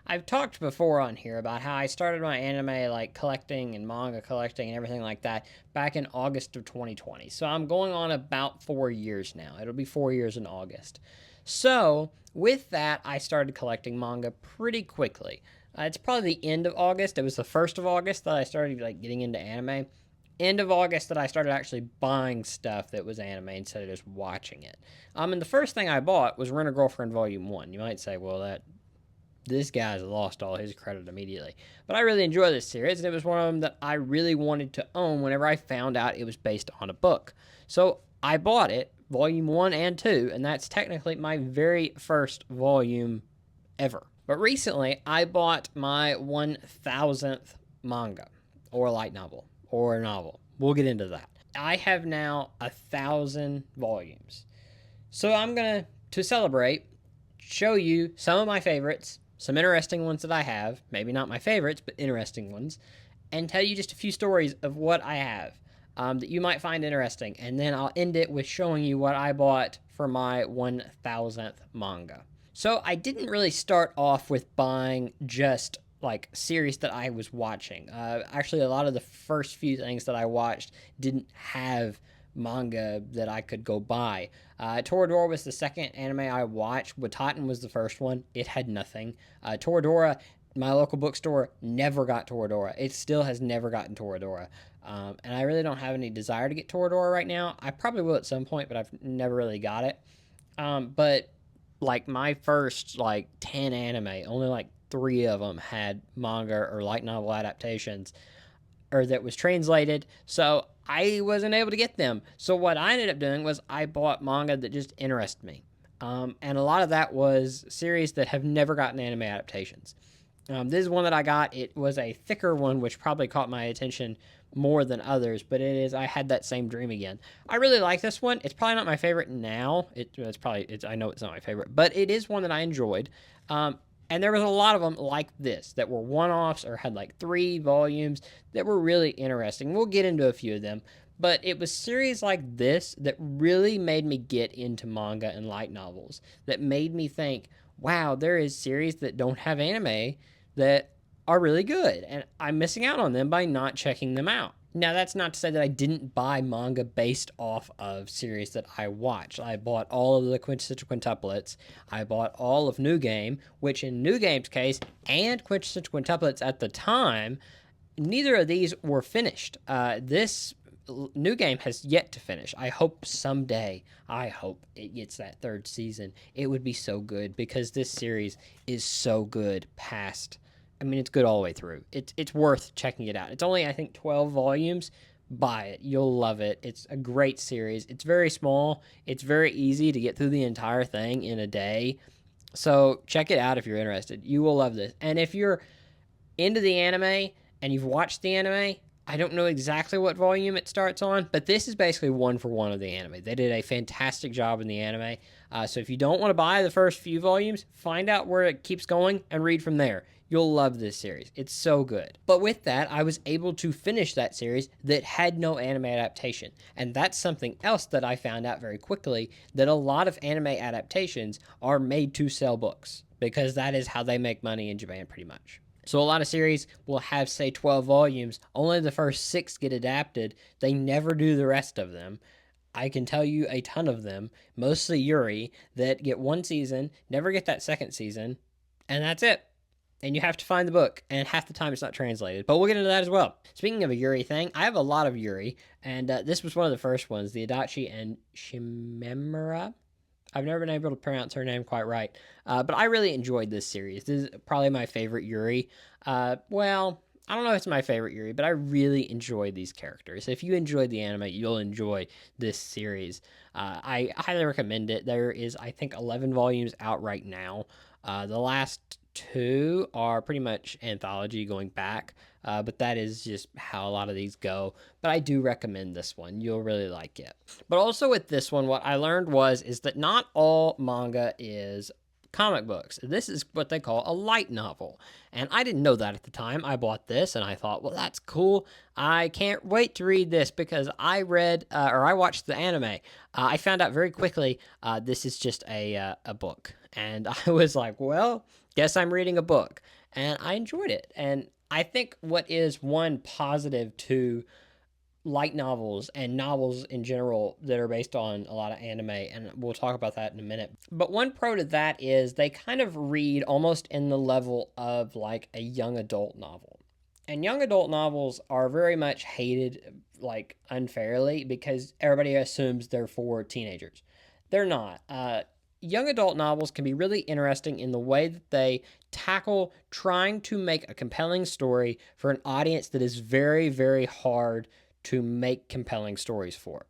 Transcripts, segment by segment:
I've talked before on here about how I started my anime like collecting and manga collecting and everything like that back in August of 2020. So I'm going on about 4 years now. It'll be 4 years in August. So with that, I started collecting manga pretty quickly. It's probably the end of August. It was the 1st of August that I started like getting into anime. End of August that I started actually buying stuff that was anime instead of just watching it. And the first thing I bought was Rent a Girlfriend Volume 1. You might say, well, this guy's lost all his credit immediately. But I really enjoy this series, and it was one of them that I really wanted to own whenever I found out it was based on a book. So I bought it, volume 1 and 2, and that's technically my very first volume ever. But recently, I bought my 1000th manga, or light novel, or a novel. We'll get into that. I have now 1,000 volumes. So I'm going to celebrate, show you some of my favorites, some interesting ones that I have, maybe not my favorites, but interesting ones, and tell you just a few stories of what I have that you might find interesting. And then I'll end it with showing you what I bought for my 1000th manga. So I didn't really start off with buying just like series that I was watching. Actually, a lot of the first few things that I watched didn't have manga that I could go buy. Toradora was the second anime I watched. Wataten was the first one. It had nothing. Toradora, my local bookstore never got Toradora. It still has never gotten Toradora. And I really don't have any desire to get Toradora right now. I probably will at some point, but I've never really got it. But like my first like 10 anime, only like 3 of them had manga or light novel adaptations or that was translated. So I wasn't able to get them. So what I ended up doing was I bought manga that just interested me. And a lot of that was series that have never gotten anime adaptations. This is one that I got. It was a thicker one, which probably caught my attention more than others, but it is I Had That Same Dream Again. I really like this one. It's probably not my favorite now. I know it's not my favorite, but it is one that I enjoyed. And there was a lot of them like this that were one-offs or had like 3 volumes that were really interesting. We'll get into a few of them, but it was series like this that really made me get into manga and light novels, that made me think, wow, there is series that don't have anime that are really good, and I'm missing out on them by not checking them out. Now, that's not to say that I didn't buy manga based off of series that I watched. I bought all of the Quintessential Quintuplets. I bought all of New Game, which in New Game's case, and Quintessential Quintuplets at the time, neither of these were finished. This New Game has yet to finish. I hope someday, it gets that 3rd season. It would be so good because this series is so good past. I mean, it's good all the way through. It's worth checking it out. It's only, I think, 12 volumes. Buy it. You'll love it. It's a great series. It's very small. It's very easy to get through the entire thing in a day. So check it out if you're interested. You will love this. And if you're into the anime and you've watched the anime, I don't know exactly what volume it starts on, but this is basically one for one of the anime. They did a fantastic job in the anime. So if you don't want to buy the first few volumes, find out where it keeps going and read from there. You'll love this series. It's so good. But with that, I was able to finish that series that had no anime adaptation. And that's something else that I found out very quickly, that a lot of anime adaptations are made to sell books, because that is how they make money in Japan pretty much. So a lot of series will have, say, 12 volumes. Only the first 6 get adapted. They never do the rest of them. I can tell you a ton of them, mostly Yuri, that get 1 season, never get that 2nd season, and that's it. And you have to find the book, and half the time it's not translated. But we'll get into that as well. Speaking of a Yuri thing, I have a lot of Yuri, and this was one of the first ones, the Adachi and Shimemura. I've never been able to pronounce her name quite right, but I really enjoyed this series. This is probably my favorite Yuri. Well, I don't know if it's my favorite Yuri, but I really enjoyed these characters. If you enjoyed the anime, you'll enjoy this series. I highly recommend it. There is, I think, 11 volumes out right now. The last 2 are pretty much anthology going back, but that is just how a lot of these go. But I do recommend this one. You'll really like it. But also with this one, what I learned is that not all manga is comic books. This is what they call a light novel. And I didn't know that at the time. I bought this and I thought, well, that's cool. I can't wait to read this because I read or I watched the anime. I found out very quickly this is just a book. And I was like, well, guess I'm reading a book. and I enjoyed it. And I think what is one positive to light novels and novels in general that are based on a lot of anime, and we'll talk about that in a minute. But one pro to that is they kind of read almost in the level of like a young adult novel. And young adult novels are very much hated, like unfairly, because everybody assumes they're for teenagers. They're not. Young adult novels can be really interesting in the way that they tackle trying to make a compelling story for an audience that is very, very hard to make compelling stories for.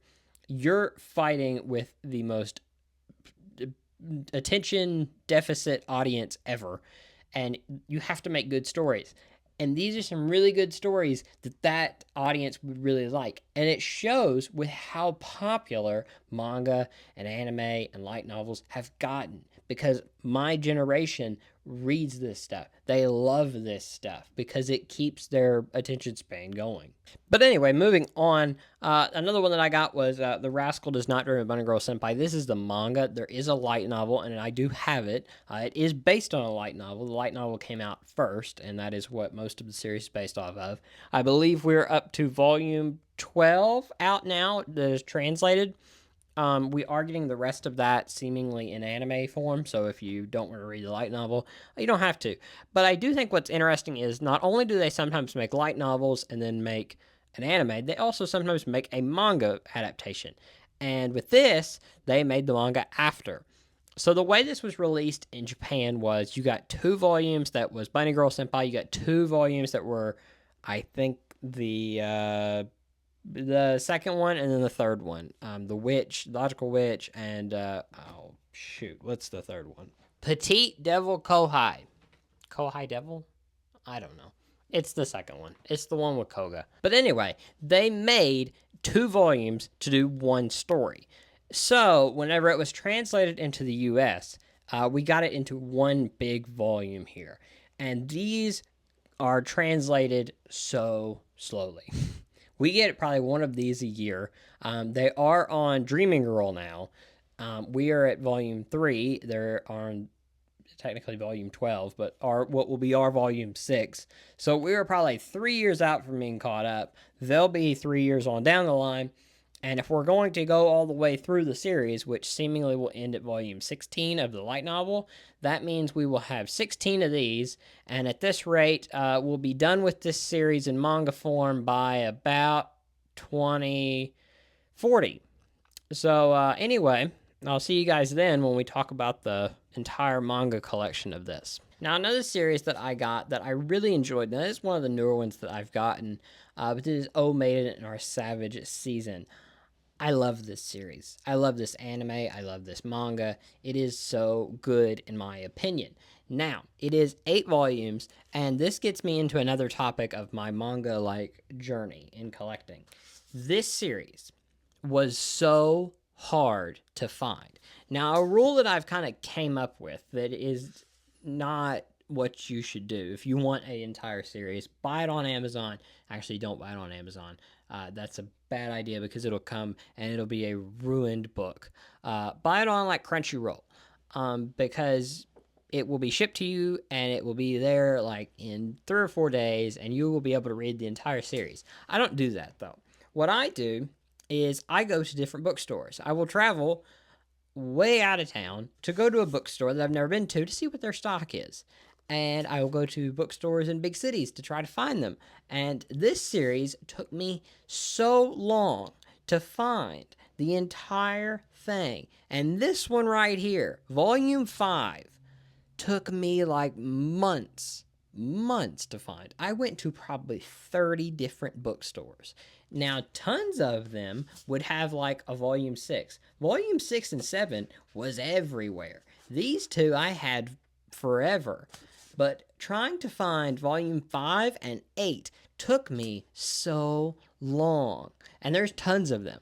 You're fighting with the most attention deficit audience ever, and you have to make good stories. And these are some really good stories that audience would really like. And it shows with how popular manga and anime and light novels have gotten, because my generation reads this stuff. They love this stuff because it keeps their attention span going. But anyway, moving on. Another one that I got was The Rascal Does Not Dream of Bunny Girl Senpai. This is the manga. There is a light novel, and I do have it. It is based on a light novel. The light novel came out first, and that is what most of the series is based off of. I believe we're up to volume 12 out now that is translated. We are getting the rest of that seemingly in anime form, so if you don't want to read the light novel, you don't have to. But I do think what's interesting is not only do they sometimes make light novels and then make an anime, they also sometimes make a manga adaptation. And with this, they made the manga after. So the way this was released in Japan was you got 2 volumes that was Bunny Girl Senpai, you got 2 volumes that were, I think, the second one and then the third one, the witch, logical witch, and oh shoot, what's the third one? Petite Devil Kohai Devil, I don't know. It's the second one. It's the one with Koga. But anyway, they made 2 volumes to do one story. So whenever it was translated into the U.S., we got it into one big volume here, and these are translated so slowly. We get probably one of these a year. They are on Dreaming Girl now. We are at volume 3. They're on technically volume 12, but what will be our volume 6. So we are probably 3 years out from being caught up. They'll be 3 years on down the line. And if we're going to go all the way through the series, which seemingly will end at volume 16 of the light novel, that means we will have 16 of these. And at this rate, we'll be done with this series in manga form by about 2040. So anyway, I'll see you guys then when we talk about the entire manga collection of this. Now, another series that I got that I really enjoyed, now this is one of the newer ones that I've gotten, but this is Oh Maiden and Our Savage Season. I love this series. I love this anime. I love this manga. It is so good, in my opinion. Now, it is 8 volumes, and this gets me into another topic of my manga-like journey in collecting. This series was so hard to find. Now, a rule that I've kind of came up with that is not what you should do. If you want an entire series, buy it on Amazon. Actually, don't buy it on Amazon. That's a bad idea because it'll come and it'll be a ruined book. Buy it on like Crunchyroll, because it will be shipped to you and it will be there like in 3 or 4 days, and you will be able to read the entire series. I don't do that though. What I do is I go to different bookstores. I will travel way out of town to go to a bookstore that I've never been to see what their stock is. And I will go to bookstores in big cities to try to find them. And this series took me so long to find the entire thing. And this one right here, Volume 5, took me like months to find. I went to probably 30 different bookstores. Now, tons of them would have like a Volume 6. Volume 6 and 7 was everywhere. These 2 I had forever. But trying to find Volume 5 and 8 took me so long. And there's tons of them.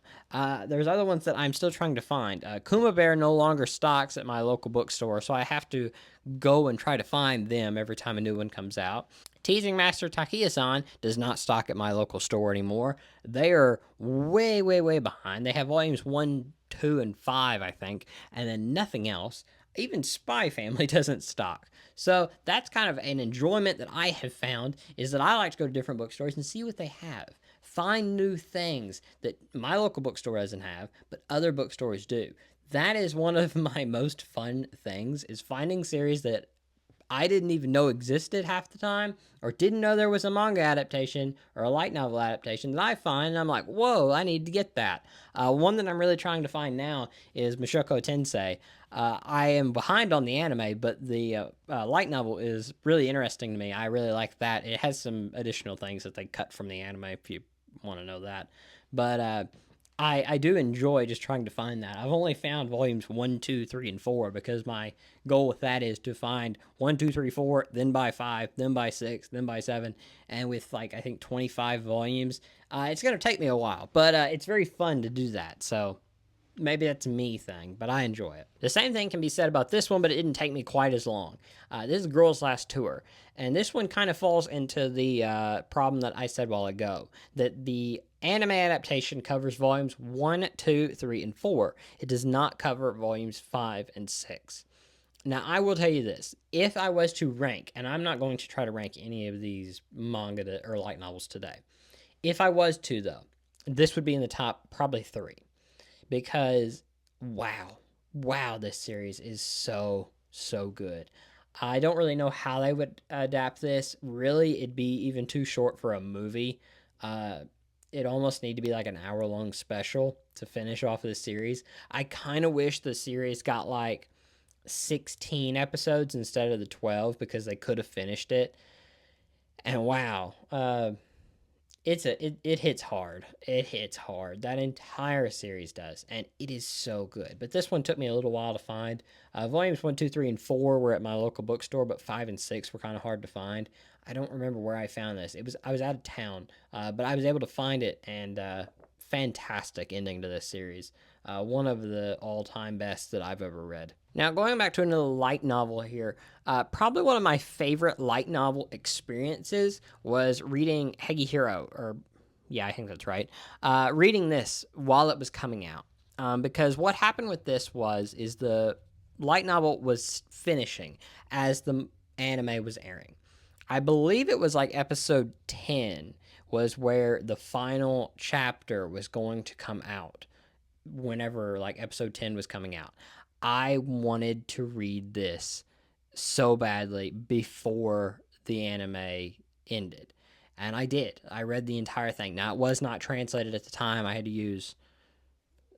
There's other ones that I'm still trying to find. Kuma Bear no longer stocks at my local bookstore, so I have to go and try to find them every time a new one comes out. Teasing Master Takiya-san does not stock at my local store anymore. They are way, way, way behind. They have volumes 1, 2, and 5, I think, and then nothing else. Even Spy Family doesn't stock. So that's kind of an enjoyment that I have found, is that I like to go to different bookstores and see what they have. Find new things that my local bookstore doesn't have, but other bookstores do. That is one of my most fun things, is finding series that I didn't even know existed half the time, or didn't know there was a manga adaptation or a light novel adaptation that I find, and I'm like, whoa, I need to get that. One that I'm really trying to find now is Mushoku Tensei. I am behind on the anime, but the light novel is really interesting to me. I really like that. It has some additional things that they cut from the anime, if you want to know that. But I do enjoy just trying to find that. I've only found volumes 1, 2, 3, and 4 because my goal with that is to find 1, 2, 3, 4, then buy 5, then buy 6, then buy 7. And with like, I think 25 volumes, it's going to take me a while, but it's very fun to do that. So maybe that's a me thing, but I enjoy it. The same thing can be said about this one, but it didn't take me quite as long. This is Girl's Last Tour, and this one kind of falls into the problem that I said a while ago, that the anime adaptation covers volumes 1, 2, 3, and 4. It does not cover volumes 5 and 6. Now, I will tell you this. If I was to rank, and I'm not going to try to rank any of these manga or light novels today. If I was to, though, this would be in the top probably 3. Because, wow, this series is so good. I don't really know how they would adapt this. Really, it'd be even too short for a movie. Uh, it almost need to be like an hour-long special to finish off this series. I kind of wish the series got like 16 episodes instead of the 12, because they could have finished it. And wow, it hits hard. It hits hard. That entire series does, and it is so good. But this one took me a little while to find. Volumes 1, 2, 3, and 4 were at my local bookstore, but 5 and 6 were kind of hard to find. I don't remember where I found this. I was out of town, but I was able to find it, and fantastic ending to this series. One of the all-time best that I've ever read. Now, going back to another light novel here, probably one of my favorite light novel experiences was reading Hegihiro, or yeah, I think that's right. Reading this while it was coming out, because what happened with this is the light novel was finishing as the anime was airing. I believe it was like episode 10 was where the final chapter was going to come out, whenever like episode 10 was coming out. I wanted to read this so badly before the anime ended. And I did. I read the entire thing. Now, it was not translated at the time. I had to use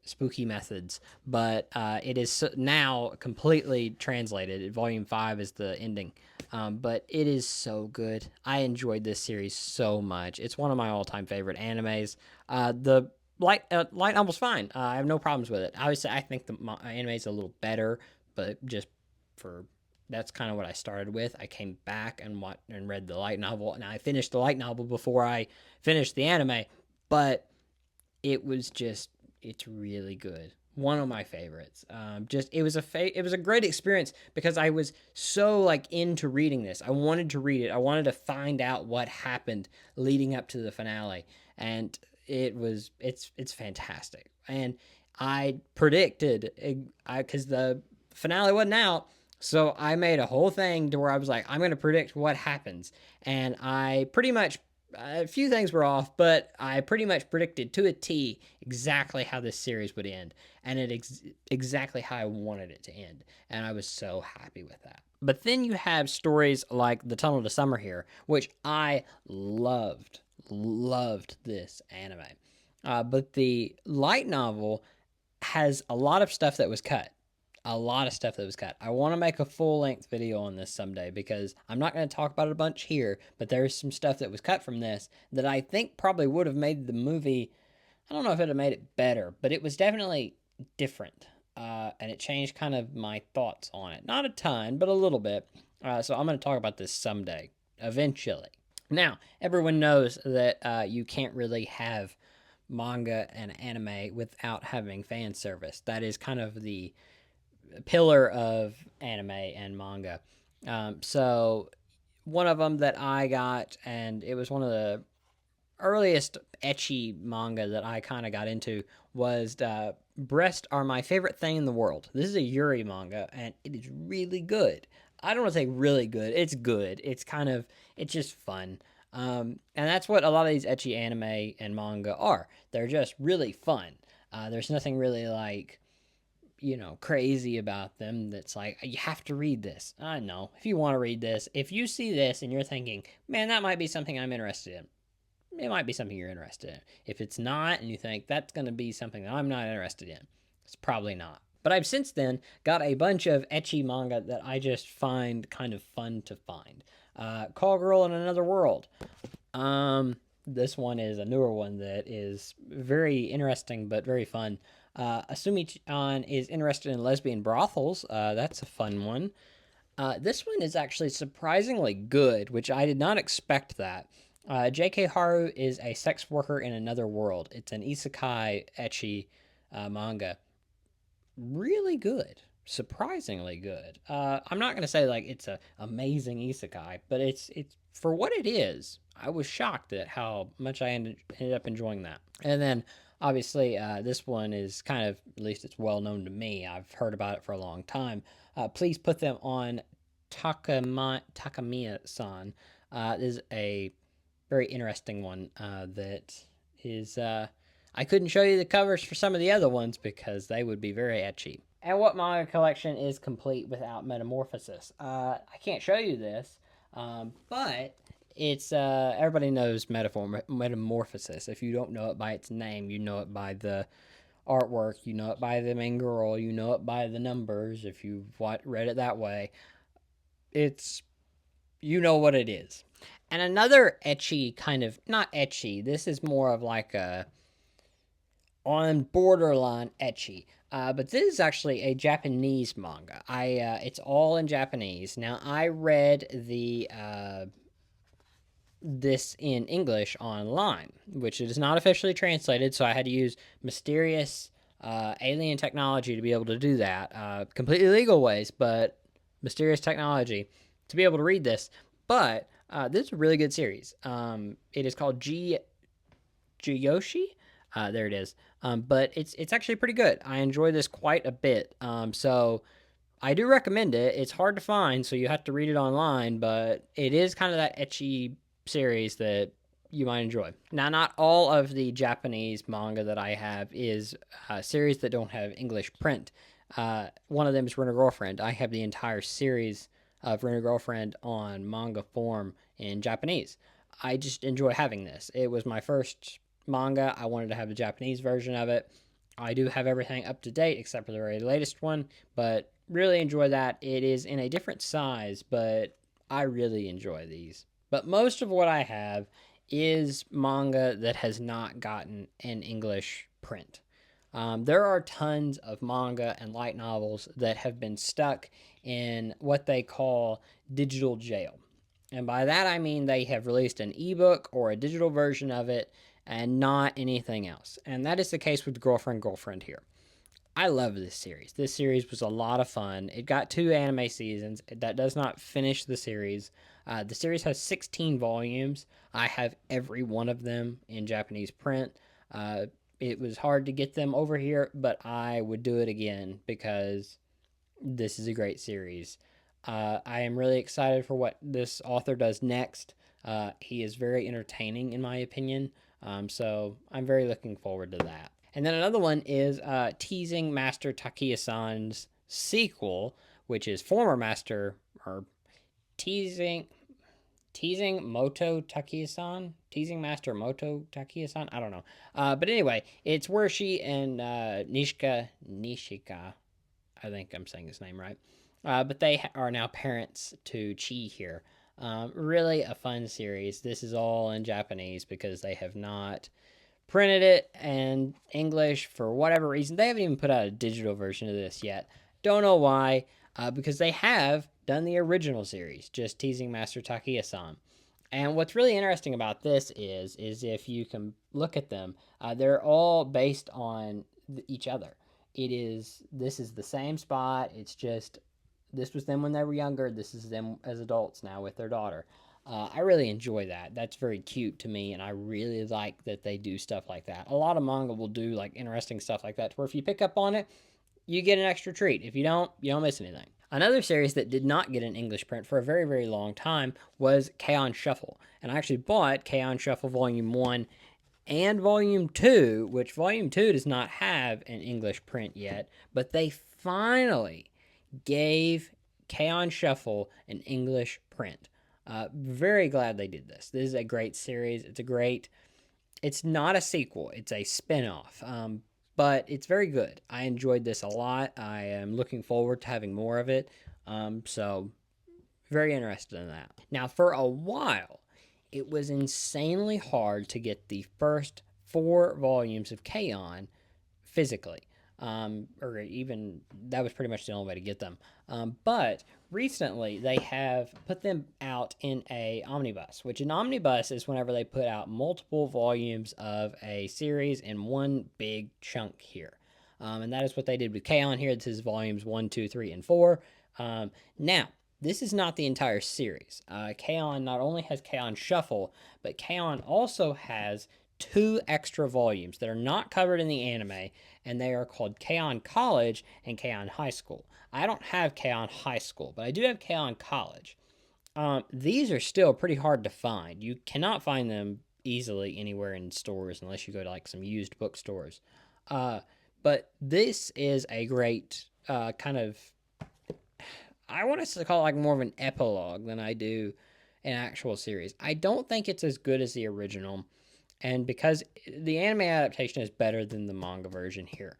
spooky methods, but it is now completely translated. Volume 5 is the ending. But it is so good. I enjoyed this series so much. It's one of my all-time favorite animes. The light novel's fine. I have no problems with it. Obviously, I think the anime is a little better, but just for that's kind of what I started with. I came back and read the light novel, and I finished the light novel before I finished the anime. But it's really good. One of my favorites. It was a great experience because I was so like into reading this. I wanted to read it. I wanted to find out what happened leading up to the finale, and it's fantastic. And I predicted, because the finale wasn't out, so I made a whole thing to where I was like, I'm going to predict what happens, and I pretty much, a few things were off, but I pretty much predicted to a T exactly how this series would end, and exactly how I wanted it to end, and I was so happy with that. But then you have stories like The Tunnel to Summer here, which I loved this anime. But the light novel has a lot of stuff that was cut. A lot of stuff that was cut. I want to make a full length video on this someday, because I'm not going to talk about it a bunch here, but there's some stuff that was cut from this that I think probably would have made the movie, I don't know if it would have made it better, but it was definitely different. And it changed kind of my thoughts on it. Not a ton, but a little bit. So I'm going to talk about this someday, eventually. Now, everyone knows that you can't really have manga and anime without having fan service. That is kind of the pillar of anime and manga. So one of them that I got, and it was one of the earliest ecchi manga that I kind of got into was Breast Are My Favorite Thing in the World. This is a Yuri manga, and it is really good. I don't want to say really good. It's good. It's just fun. And that's what a lot of these ecchi anime and manga are. They're just really fun. There's nothing really like, crazy about them that's like, you have to read this. I know. If you want to read this, if you see this and you're thinking, man, that might be something I'm interested in, it might be something you're interested in. If it's not, and you think that's going to be something that I'm not interested in, it's probably not. But I've since then got a bunch of ecchi manga that I just find kind of fun to find. Call Girl in Another World. This one is a newer one that is very interesting but very fun. Asumi-chan is interested in lesbian brothels. That's a fun one. This one is actually surprisingly good, which I did not expect that. J.K. Haru is a sex worker in another world. It's an isekai ecchi manga. Really good. Surprisingly good. I'm not going to say like it's an amazing isekai, but it's for what it is. I was shocked at how much I ended up enjoying that. And then obviously this one is kind of, at least it's well known to me. I've heard about it for a long time. Please put them on Takamiya-san. Is a very interesting one that is. I couldn't show you the covers for some of the other ones because they would be very ecchi. And what manga collection is complete without Metamorphosis? I can't show you this, but it's everybody knows Metamorphosis. If you don't know it by its name, you know it by the artwork, you know it by the main girl, you know it by the numbers. If you've read it that way, it's, you know what it is. And another ecchi kind of, not ecchi, this is more of like a on borderline ecchi. But this is actually a Japanese manga. It's all in Japanese. Now I read the this in English online, which is not officially translated, so I had to use mysterious alien technology to be able to do that. Completely legal ways, but mysterious technology to be able to read this. But this is a really good series. It is called Jiyoshi. There it is. But it's actually pretty good. I enjoy this quite a bit. So I do recommend it. It's hard to find, so you have to read it online, but it is kind of that ecchi series that you might enjoy. Now, not all of the Japanese manga that I have is series that don't have English print. One of them is Rent a Girlfriend. I have the entire series of Rent a Girlfriend on manga form in Japanese. I just enjoy having this. It was my first manga. I wanted to have the Japanese version of it. I do have everything up to date except for the very latest one, but really enjoy that. It is in a different size, but I really enjoy these. But most of what I have is manga that has not gotten an English print. There are tons of manga and light novels that have been stuck in what they call digital jail. And by that I mean they have released an ebook or a digital version of it and not anything else. And that is the case with Girlfriend here. I love this series. This series was a lot of fun. It got 2 anime seasons. That does not finish the series. The series has 16 volumes. I have every one of them in Japanese print. It was hard to get them over here, but I would do it again because this is a great series. I am really excited for what this author does next. He is very entertaining, in my opinion. So I'm very looking forward to that. And then another one is teasing Master Takiya-san's sequel, which is former Master, or teasing Moto Takiya-san? Teasing Master Moto Takiya-san? I don't know. But anyway, it's where she and Nishika, I think I'm saying his name right. But they are now parents to Chi here. Really a fun series. This is all in Japanese because they have not printed it in English for whatever reason. They haven't even put out a digital version of this yet. Don't know why, because they have done the original series, just teasing Master Takiya-san. And what's really interesting about this is if you can look at them, they're all based on each other. This is the same spot. It's just, this was them when they were younger. This is them as adults now with their daughter. I really enjoy that. That's very cute to me, and I really like that they do stuff like that. A lot of manga will do like interesting stuff like that, where if you pick up on it, you get an extra treat. If you don't miss anything. Another series that did not get an English print for a very, very long time was K-On! Shuffle. And I actually bought K-On! Shuffle Volume 1 and Volume 2, which Volume 2 does not have an English print yet, but they finally gave K-On! Shuffle an English print. Very glad they did this. This is a great series. It's not a sequel, it's a spin-off. But it's very good. I enjoyed this a lot. I am looking forward to having more of it. So very interested in that. Now, for a while, it was insanely hard to get the first 4 volumes of K-On! Physically. Or even that was pretty much the only way to get them. But recently they have put them out in a omnibus, which an omnibus is whenever they put out multiple volumes of a series in one big chunk here. And that is what they did with K-On! Here. This is volumes 1, 2, 3, and 4. Now, this is not the entire series. K-On! Not only has K-On! Shuffle, but K-On! Also has 2 extra volumes that are not covered in the anime, and they are called K-On! College and K-On! High School. I don't have K-On! High School, but I do have K-On! College. These are still pretty hard to find. You cannot find them easily anywhere in stores unless you go to like some used bookstores. But this is a great kind of, I want us to call it like more of an epilogue than I do an actual series. I don't think it's as good as the original, and because the anime adaptation is better than the manga version here.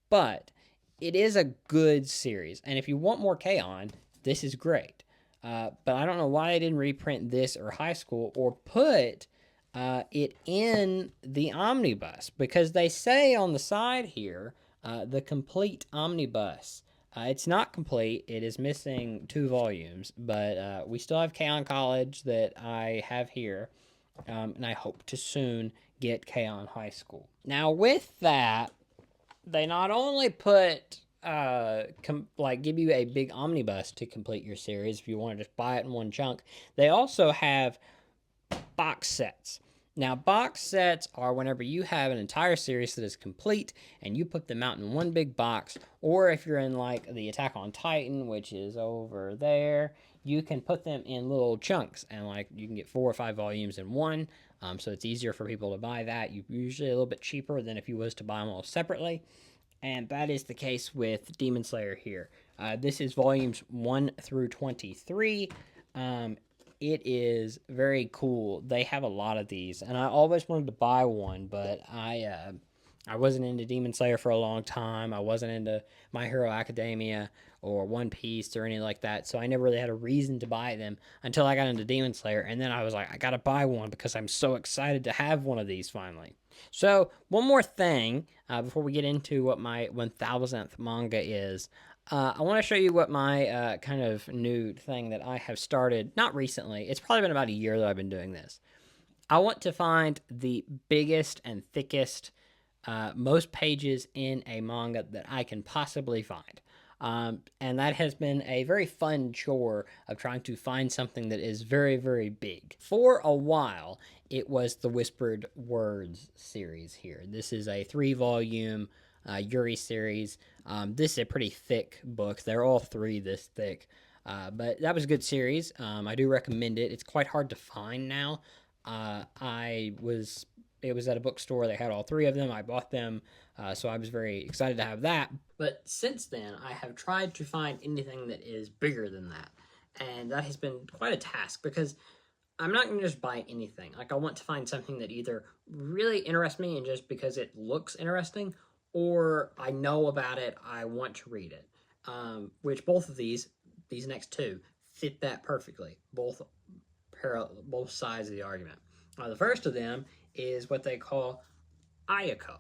But it is a good series, and if you want more K-On!, this is great. But I don't know why they didn't reprint this or High School or put it in the omnibus, because they say on the side here, the complete omnibus. It's not complete. It is missing 2 volumes, but we still have K-On! College that I have here, and I hope to soon get K-On! High School. Now, with that, they not only put give you a big omnibus to complete your series if you want to just buy it in one chunk. They also have box sets. Now, box sets are whenever you have an entire series that is complete and you put them out in one big box, or if you're in like the Attack on Titan, which is over there, you can put them in little chunks, and like you can get 4 or 5 volumes in one. So it's easier for people to buy that. You're usually a little bit cheaper than if you was to buy them all separately. And that is the case with Demon Slayer here. This is volumes 1 through 23. It is very cool. They have a lot of these, and I always wanted to buy one, but I wasn't into Demon Slayer for a long time. I wasn't into My Hero Academia or One Piece or anything like that, so I never really had a reason to buy them until I got into Demon Slayer, and then I was like, I gotta buy one because I'm so excited to have one of these finally. So, one more thing before we get into what my 1000th manga is. I want to show you what my kind of new thing that I have started, not recently, it's probably been about a year that I've been doing this. I want to find the biggest and thickest, most pages in a manga that I can possibly find. And that has been a very fun chore of trying to find something that is very, very big. For a while, it was the Whispered Words series here. This is a 3-volume Yuri series. This is a pretty thick book. They're all 3 this thick. But that was a good series. I do recommend it. It's quite hard to find now. It was at a bookstore. They had all 3 of them. I bought them. So I was very excited to have that. But since then, I have tried to find anything that is bigger than that. And that has been quite a task because I'm not going to just buy anything. Like, I want to find something that either really interests me and just because it looks interesting, or I know about it, I want to read it. Which both of these next 2, fit that perfectly. Both sides of the argument. The first of them is what they call Ayako.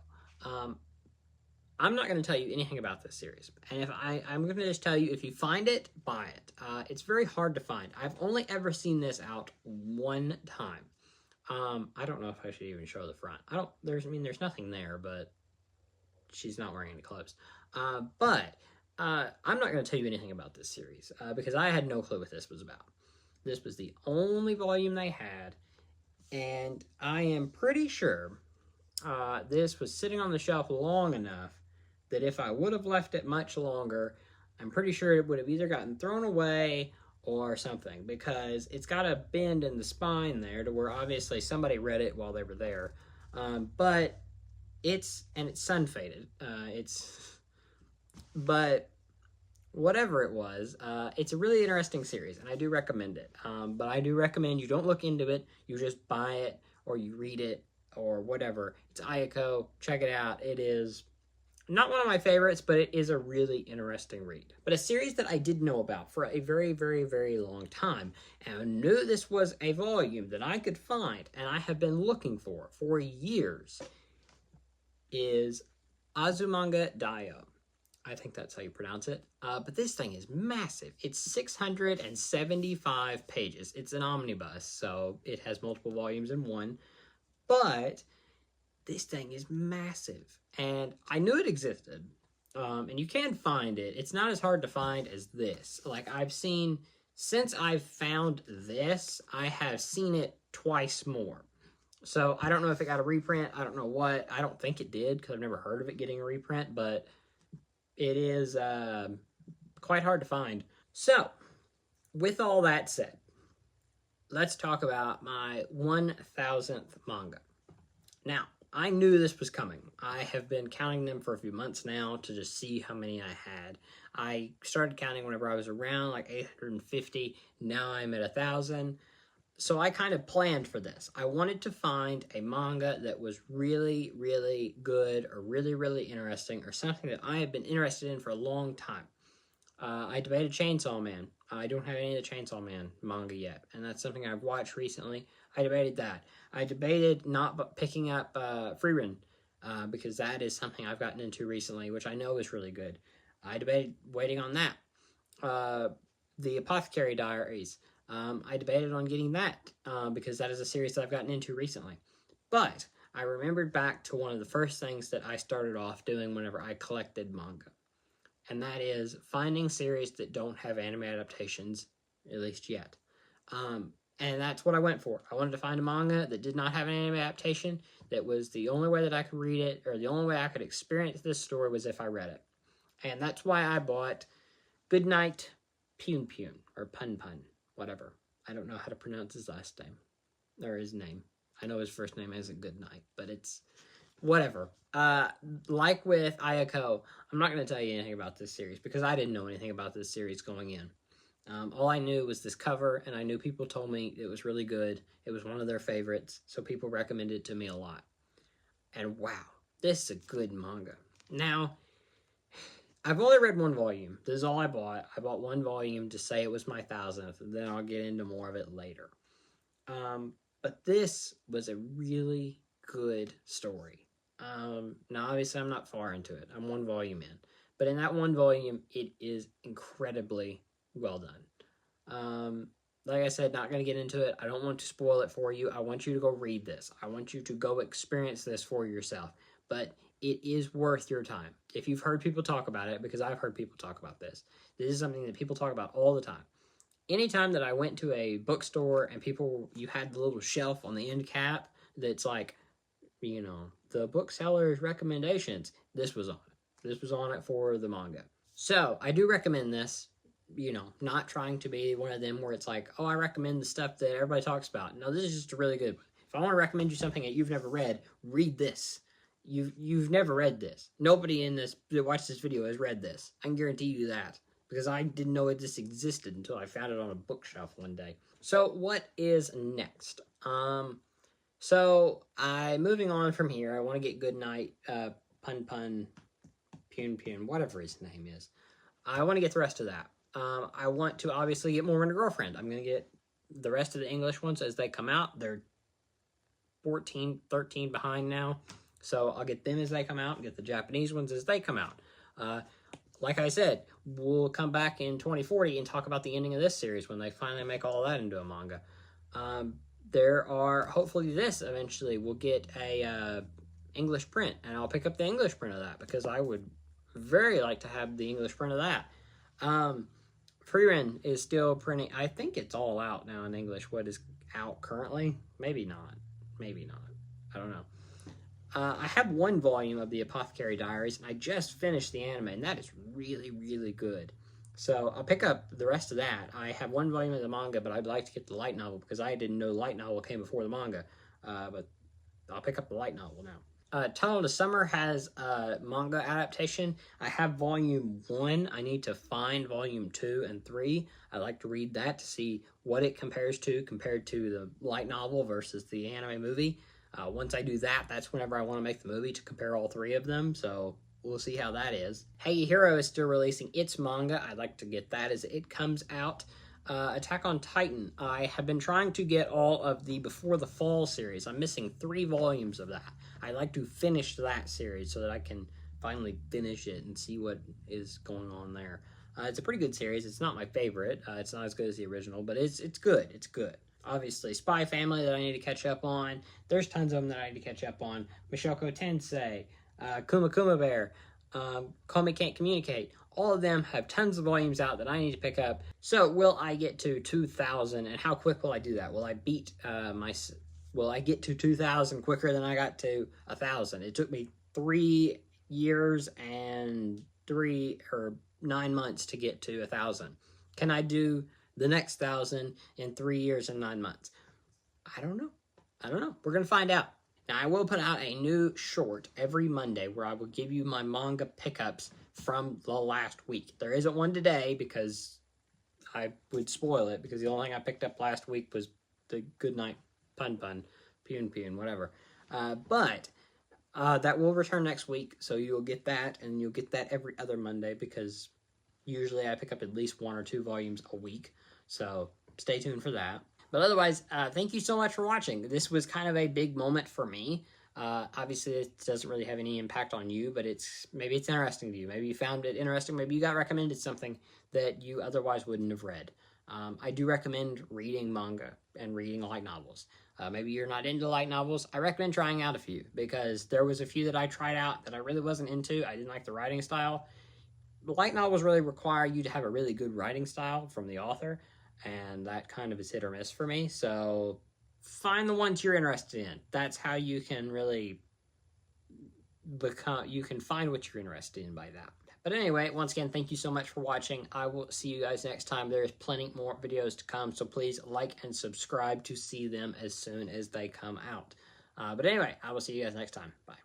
I'm not going to tell you anything about this series. And if I'm going to just tell you, if you find it, buy it. It's very hard to find. I've only ever seen this out one time. I don't know if I should even show the front. There's nothing there, but she's not wearing any clothes. But I'm not going to tell you anything about this series because I had no clue what this was about. This was the only volume they had, and I am pretty sure this was sitting on the shelf long enough that if I would have left it much longer, I'm pretty sure it would have either gotten thrown away or something, because it's got a bend in the spine there to where obviously somebody read it while they were there. But it's sun faded. But whatever it was, it's a really interesting series, and I do recommend it. But I do recommend you don't look into it, you just buy it, or you read it, or whatever. It's Ayako, check it out. It is not one of my favorites, but it is a really interesting read. But a series that I did know about for a very, very, very long time, and I knew this was a volume that I could find, and I have been looking for years, is Azumanga Daioh. I think that's how you pronounce it. But this thing is massive. It's 675 pages. It's an omnibus, so it has multiple volumes in one. But this thing is massive. And I knew it existed. And you can find it. It's not as hard to find as this. Like, I've seen, since I've found this, I have seen it twice more. So I don't know if it got a reprint. I don't know what. I don't think it did, because I've never heard of it getting a reprint. But it is quite hard to find. So, with all that said, let's talk about my 1000th manga. Now, I knew this was coming. I have been counting them for a few months now to just see how many I had. I started counting whenever I was around like 850. Now I'm at 1,000. So I kind of planned for this. I wanted to find a manga that was really, really good, or really, really interesting, or something that I have been interested in for a long time. I debated Chainsaw Man. I don't have any of the Chainsaw Man manga yet, and that's something I've watched recently. I debated that. I debated not picking up Frieren, because that is something I've gotten into recently, which I know is really good. I debated waiting on that. The Apothecary Diaries. I debated on getting that, because that is a series that I've gotten into recently. But I remembered back to one of the first things that I started off doing whenever I collected manga. And that is finding series that don't have anime adaptations, at least yet. And that's what I went for. I wanted to find a manga that did not have an anime adaptation, that was the only way that I could read it, or the only way I could experience this story was if I read it. And that's why I bought Goodnight Pun, or Pun, whatever. I don't know how to pronounce his last name, or his name. I know his first name isn't Goodnight, but it's whatever. Like with Ayako, I'm not going to tell you anything about this series, because I didn't know anything about this series going in. All I knew was this cover, and I knew people told me it was really good. It was one of their favorites, so people recommended it to me a lot. And wow, this is a good manga. Now, I've only read one volume. This is all I bought. I bought one volume to say it was my 1000th, and then I'll get into more of it later. But this was a really good story. Now, obviously, I'm not far into it. I'm one volume in. But in that one volume, it is incredibly well done. Like I said, not going to get into it. I don't want to spoil it for you. I want you to go read this. I want you to go experience this for yourself. But it is worth your time. If you've heard people talk about it, because I've heard people talk about this. This is something that people talk about all the time. Anytime that I went to a bookstore and you had the little shelf on the end cap that's like, you know, the bookseller's recommendations, this was on it. This was on it for the manga. So, I do recommend this, you know, not trying to be one of them where it's like, oh, I recommend the stuff that everybody talks about. No, this is just a really good one. If I want to recommend you something that you've never read, read this. You've never read this. Nobody in this that watched this video has read this. I can guarantee you that. Because I didn't know this existed until I found it on a bookshelf one day. So, what is next? So, moving on from here, I want to get Goodnight, Pun, whatever his name is. I want to get the rest of that. I want to obviously get More Than a Girlfriend. I'm going to get the rest of the English ones as they come out. They're 14, 13 behind now. So, I'll get them as they come out and get the Japanese ones as they come out. Like I said, we'll come back in 2040 and talk about the ending of this series when they finally make all that into a manga. Hopefully this eventually will get a English print, and I'll pick up the English print of that, because I would very like to have the English print of that. Freerin is still printing. I think it's all out now in English. What is out currently? Maybe not. Maybe not. I don't know. I have one volume of the Apothecary Diaries, and I just finished the anime, and that is really, really good. So I'll pick up the rest of that. I have one volume of the manga, but I'd like to get the light novel because I didn't know the light novel came before the manga. But I'll pick up the light novel now. Tunnel to Summer has a manga adaptation. I have volume 1. I need to find volume 2 and 3. I like to read that to see what it compares to compared to the light novel versus the anime movie. Once I do that, that's whenever I want to make the movie to compare all 3 of them. So we'll see how that is. Hey Hero is still releasing its manga. I'd like to get that as it comes out. Attack on Titan. I have been trying to get all of the Before the Fall series. I'm missing 3 volumes of that. I'd like to finish that series so that I can finally finish it and see what is going on there. It's a pretty good series. It's not my favorite. It's not as good as the original, but it's good. It's good. Obviously, Spy Family that I need to catch up on. There's tons of them that I need to catch up on. Mashoko Tensei, Kuma Kuma Bear, Call Me Can't Communicate. All of them have tons of volumes out that I need to pick up. So will I get to 2,000, and how quick will I do that? Will I beat will I get to 2,000 quicker than I got to 1,000? It took me 3 years and 9 months to get to 1,000. Can I do the next 1,000 in 3 years and 9 months? I don't know. We're going to find out. Now, I will put out a new short every Monday where I will give you my manga pickups from the last week. There isn't one today because I would spoil it, because the only thing I picked up last week was the Goodnight Pun, Pun, whatever. But that will return next week, so you'll get that, and you'll get that every other Monday, because usually I pick up at least 1 or 2 volumes a week. So stay tuned for that. But otherwise, thank you so much for watching. This was kind of a big moment for me. Obviously, it doesn't really have any impact on you, but maybe it's interesting to you. Maybe you found it interesting. Maybe you got recommended something that you otherwise wouldn't have read. I do recommend reading manga and reading light novels. Maybe you're not into light novels. I recommend trying out a few, because there was a few that I tried out that I really wasn't into. I didn't like the writing style. The light novels really require you to have a really good writing style from the author, and that kind of is hit or miss for me. So find the ones you're interested in. That's how you can really you can find what you're interested in by that. But anyway, once again, thank you so much for watching. I will see you guys next time. There's plenty more videos to come, so please like and subscribe to see them as soon as they come out. But anyway, I will see you guys next time. Bye.